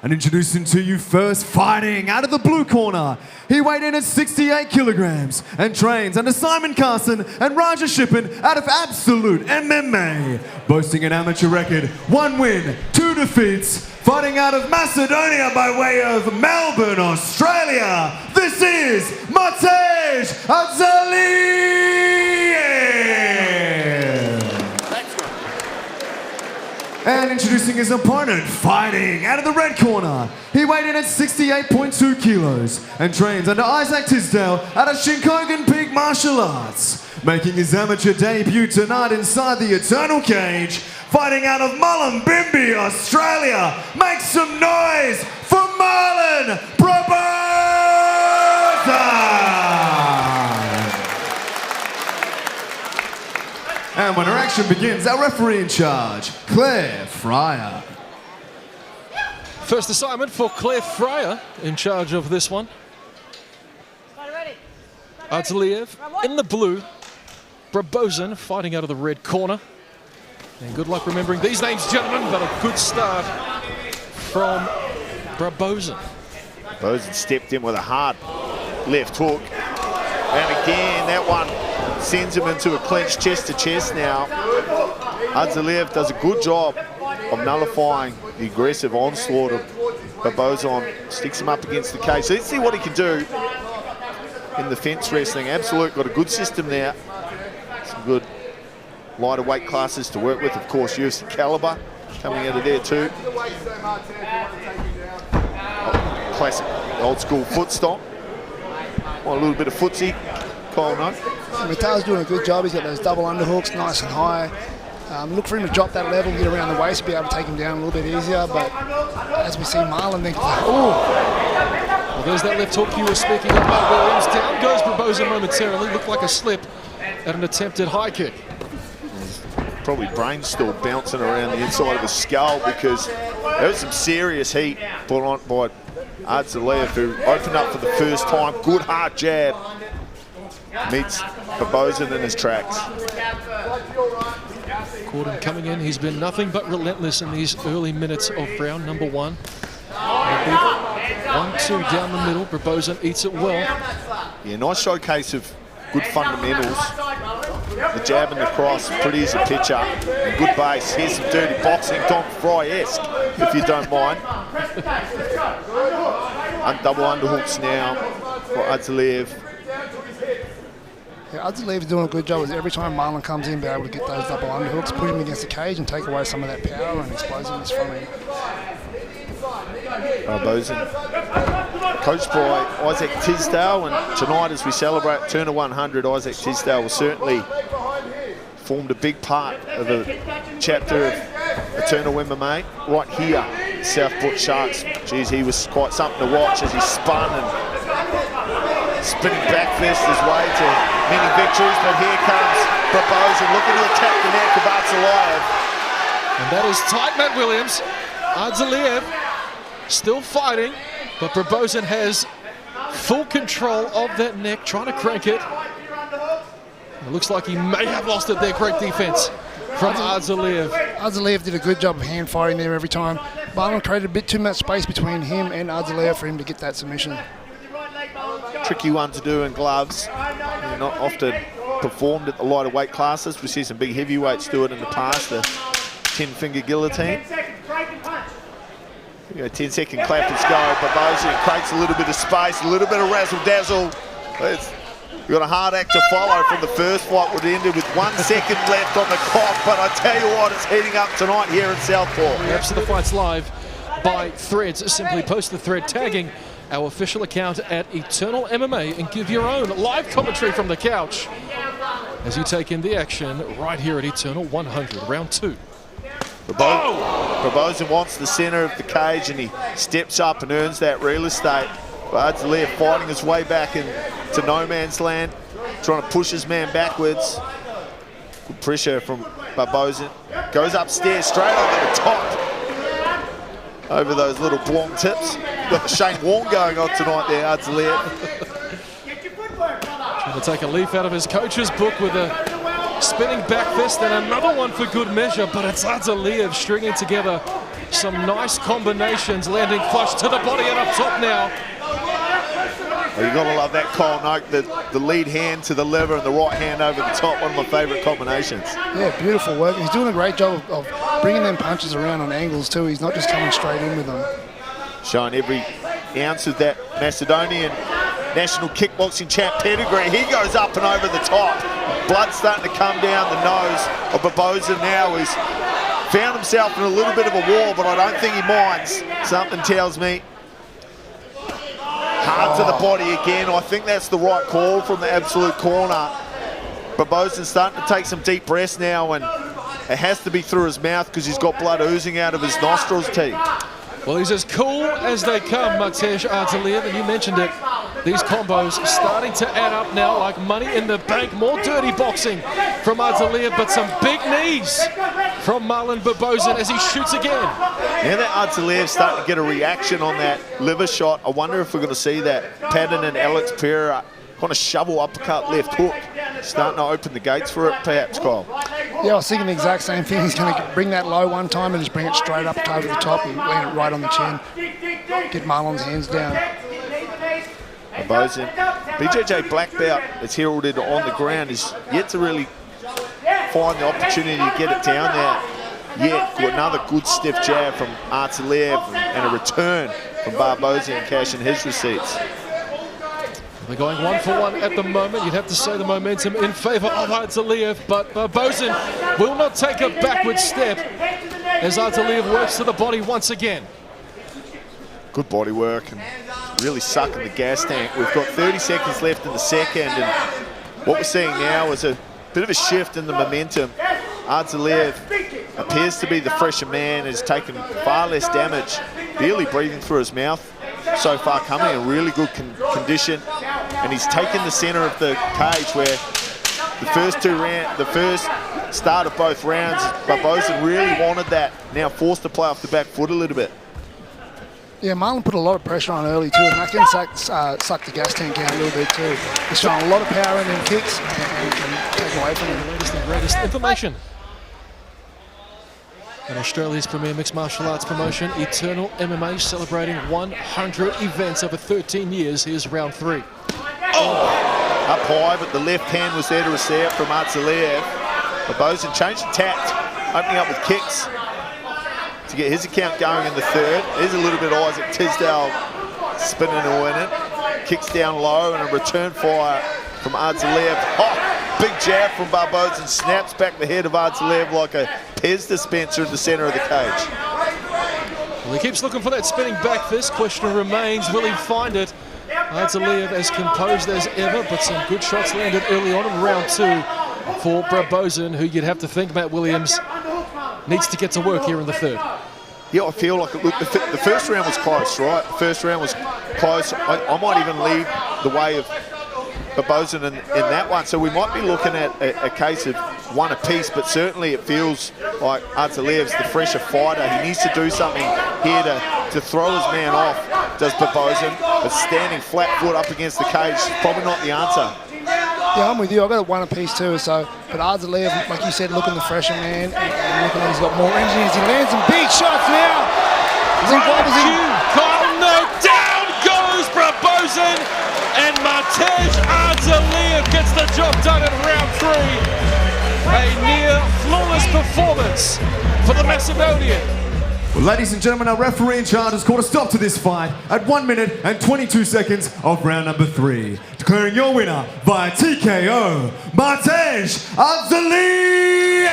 And introducing to you first, fighting out of the blue corner. He weighed in at 68 kilograms and trains under Simon Carson and Raja Shippen out of Absolute MMA. Boasting an amateur record, 1 win, 2 defeats. Fighting out of Macedonia by way of Melbourne, Australia. This is Matej Ardzaliev. And introducing his opponent, fighting out of the red corner. He weighed in at 68.2 kilos and trains under Isaac Tisdale out of Shinkogan Peak Martial Arts. Making his amateur debut tonight inside the Eternal Cage, fighting out of Mullumbimby, Australia. Make some noise for Marlon Brabazon! And when our action begins, our referee in charge, Claire Fryer. First assignment for Claire Fryer in charge of this one. Ardzaliev in the blue, Brabazon fighting out of the red corner. And good luck remembering these names, gentlemen, but a good start from Brabazon. Brabazon stepped in with a hard left hook. And again, that one sends him into a clenched chest-to-chest now. Ardzaliev does a good job of nullifying the aggressive onslaught of Brabazon. Sticks him up against the cage. So let's see what he can do in the fence wrestling. Absolute got a good system there. Some good lighter weight classes to work with. Of course, UFC caliber coming out of there too. Classic old school foot stomp. Well, a little bit of footsie. Kyle, no? Matej's doing a good job. He's got those double underhooks nice and high. Look for him to drop that level, get around the waist, be able to take him down a little bit easier. But as we see Marlon then, well, there's that left hook you were speaking about, Williams. Down goes Brabazon momentarily. Looked like a slip at an attempted high kick. Probably brain still bouncing around the inside of his skull because there was some serious heat put on by Ardzaliev, who opened up for the first time. Good hard jab. Meets Brabazon in his tracks. Gordon coming in, he's been nothing but relentless in these early minutes of round number 1. A big 1-2 down the middle. Brabazon eats it well. Yeah, nice showcase of good fundamentals. The jab and the cross, pretty as a pitcher. And good base. Here's some dirty boxing, Tom Fry-esque, if you don't mind. Double underhooks now for Ardzaliev. yeah, Ardzaliev is doing a good job. Every time Marlon comes in, be able to get those double underhooks, put him against the cage and take away some of that power and explosiveness from him. Brabazon, coached by Isaac Tisdale, and tonight as we celebrate Turner 100, Isaac Tisdale was certainly formed a big part of a chapter of Eternal MMA right here, Southport Sharks. Geez, he was quite something to watch as he spun and spinning back fist his way to many victories. But here comes Brabazon looking to attack the neck of Ardzaliev. And that is tight, Matt Williams. Ardzaliev still fighting, but Brabazon has full control of that neck, trying to crank it. It looks like he may have lost it there. Great defense from Ardzaliev. Ardzaliev did a good job of hand fighting there every time. Marlon created a bit too much space between him and Ardzaliev for him to get that submission. Tricky one to do in gloves. They're not often performed at the lighter weight classes. We see some big heavyweights do it in the past, the 10-finger guillotine. Here we go, 10-second clap, let's go. Brabazon creates a little bit of space, a little bit of razzle-dazzle. We've got a hard act to follow from the first fight, would have ended with 1 second left on the clock, but I tell you what, it's heating up tonight here in Southport. Reps to the fights live by Threads. Simply post the thread tagging our official account at Eternal MMA and give your own live commentary from the couch as you take in the action right here at Eternal 100, round 2. Brabazon wants the center of the cage and he steps up and earns that real estate. Ardzaliev fighting his way back into no man's land, trying to push his man backwards. Good pressure from Brabazon. Goes upstairs, straight over the top. Over those little blonde tips. Got the Shane Warne going on tonight there, Ardzaliev. Trying to take a leaf out of his coach's book with a spinning back fist and another one for good measure, but it's Ardzaliev stringing together Some nice combinations, landing flush to the body and up top now. Well, you've got to love that Kyle Noak, the lead hand to the lever and the right hand over the top, one of my favourite combinations. Yeah, beautiful work. He's doing a great job of bringing them punches around on angles too. He's not just coming straight in with them. Showing every ounce of that Macedonian national kickboxing champ pedigree. He goes up and over the top. Blood starting to come down the nose of Brabazon now, who's found himself in a little bit of a war, but I don't think he minds. Something tells me. Hard to the body again. I think that's the right call from the absolute corner. Brabazon's starting to take some deep breaths now, and it has to be through his mouth because he's got blood oozing out of his nostrils, T. Well, he's as cool as they come, Matej Ardzaliev, and you mentioned it. These combos starting to add up now like money in the bank. More dirty boxing from Ardzaliev, but some big knees from Marlon Brabazon as he shoots again. Now that Ardzaliev's starting to get a reaction on that liver shot, I wonder if we're going to see that Patton and Alex Pereira kind of shovel uppercut left hook, starting to open the gates for it, perhaps, Kyle. Yeah, I was thinking the exact same thing. He's going to bring that low one time and just bring it straight up over the top and land it right on the chin. Get Marlon's hands down. Brabazon, BJJ black belt that's heralded on the ground, is yet to really find the opportunity to get it down there. Yet, another good stiff jab from Ardzaliev and a return from Brabazon cashing his receipts. They're going 1-for-1 at the moment. You'd have to say the momentum in favour of Ardzaliev, but Brabazon will not take a backward step as Ardzaliev works to the body once again. Good body work and really sucking the gas tank. We've got 30 seconds left in the second, and what we're seeing now is a bit of a shift in the momentum. Ardzaliev appears to be the fresher man, has taken far less damage, barely breathing through his mouth so far, coming in really good condition, and he's taken the center of the cage where the first start of both rounds, Brabazon really wanted that, now forced to play off the back foot a little bit. Yeah, Marlon put a lot of pressure on early too, and that can suck the gas tank out a little bit too. He's showing a lot of power in them kicks and can take away from him. The latest and greatest information. And Australia's premier mixed martial arts promotion, Eternal MMA, celebrating 100 events over 13 years. Here's round 3. Oh! Up high, but the left hand was there to receive from Ardzaliev. Brabazon changed the tact, opening up with kicks to get his account going in the third. There's a little bit of Isaac Tisdale spinning to win it. Kicks down low and a return fire from Ardzaliev. Oh, big jab from Brabazon, snaps back the head of Ardzaliev like a Pez dispenser in the center of the cage. Well, he keeps looking for that spinning back fist. Question remains, will he find it? Ardzaliev as composed as ever, but some good shots landed early on in round 2 for Brabazon, who you'd have to think Matt Williams needs to get to work here in the third. Yeah, I feel like, look, the first round was close, right? The first round was close. I might even lead the way of Brabazon in that one. So we might be looking at a case of one apiece, but certainly it feels like Ardzaliev's the fresher fighter. He needs to do something here to throw his man off, does Brabazon, but standing flat foot up against the cage is probably not the answer. Yeah, I'm with you. I've got one apiece too. So, but Ardzaliev, like you said, looking the fresher man, and looking like he's got more energy as he lands some big shots now. Kyle Noak, down goes Brabazon, and Matej Ardzaliev gets the job done in round 3. A near flawless performance for the Macedonian. Well, ladies and gentlemen, our referee in charge has called a stop to this fight at 1 minute and 22 seconds of round number 3. Declaring your winner via TKO, Matej Ardzaliev!